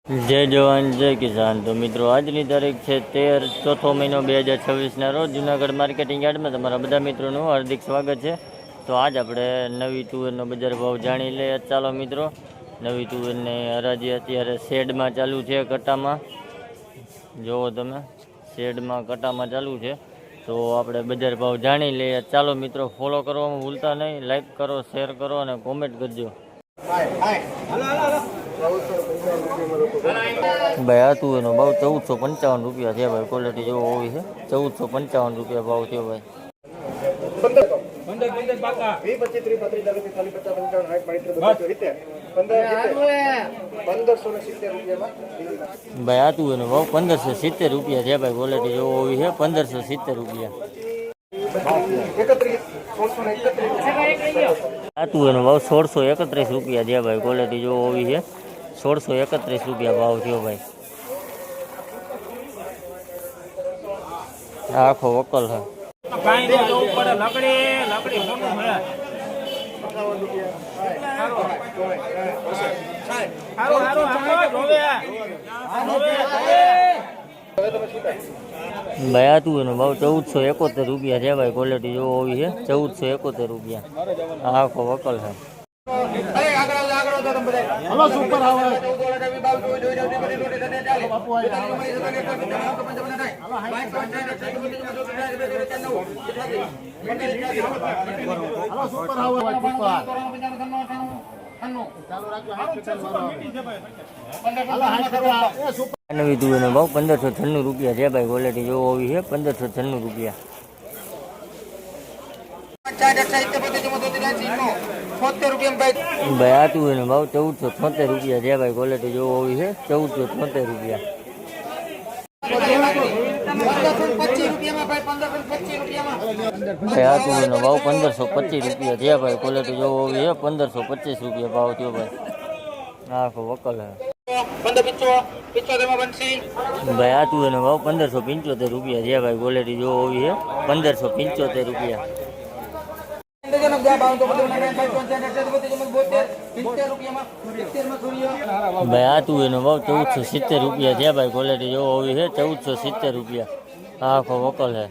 જય જવાન જય કિસાન। તો મિત્રો આજની તારીખ છે 13 ચોથો મહિનો 2026ના રોજ જુનાગઢ માર્કેટિંગ યાર્ડમાં તમારા બધા મિત્રોનું હાર્દિક સ્વાગત છે। તો આજ આપણે નવી તુવેરનો બજાર ભાવ જાણી લઈએ। ચાલો મિત્રો, નવી તુવેરની હરાજી અત્યારે શેડમાં ચાલુ છે, કટામાં જુઓ તમે, શેડમાં કટામાં ચાલુ છે। તો આપણે બજાર ભાવ જાણી લઈએ। ચાલો મિત્રો, ફોલો કરવામાં ભૂલતા નહીં, લાઈક કરો, શેર કરો અને કોમેન્ટ કરજો। ભાઈ આ તુવેરનો ભાવ 1455 રૂપિયા છે ભાઈ। ક્વોલિટી જેવો હોવી છે, 1455 રૂપિયા ભાવ થયો ભાઈ। ભાઈ આ તુવેરનો ભાવ 1570 રૂપિયા છે ભાઈ। ક્વોલિટી જેવો હોવી છે, 1570 રૂપિયા। આ તુવેરનો ભાવ 1631 રૂપિયા છે ભાઈ। ક્વોલિટી જેવો હોવી છે, 1631 રૂપિયા ભાવ થયો ભાઈ। આખો વકલ છે। ભાઈ આ તુવેરનો ભાવ 1471 રૂપિયા છે ભાઈ। ક્વોલિટી જેવો હોવી છે, 1471 રૂપિયા। આખો વકલ છે। નવી તુવેરનો ભાવ 1596 રૂપિયા છે ભાઈ। ક્વોલિટી જેવો હોવી છે, 1596 રૂપિયા। ભાઈ આ તુવેરનો ભાવ 1476 રૂપિયા છે ભાઈ। ક્વોલિટી જેવો હોવી છે, 1476 રૂપિયા। ભાઈ આ તુવેરનો ભાવ 1525 રૂપિયા છે ભાઈ। ક્વોલિટી જેવો હોવી છે, 1525 રૂપિયા ભાવ થયો ભાઈ। આખો વકલ છે। ભાઈ આ તુવેરનો ભાવ 1575 રૂપિયા છે ભાઈ। ક્વોલિટી જેવો હોવી છે, 1575 રૂપિયા। ભાઈ આ તુવેરનો ભાવ 1470 રૂપિયા છે ભાઈ। ક્વોલિટી જેવો હોવી છે, 1470 રૂપિયા। આખો વકલ છે।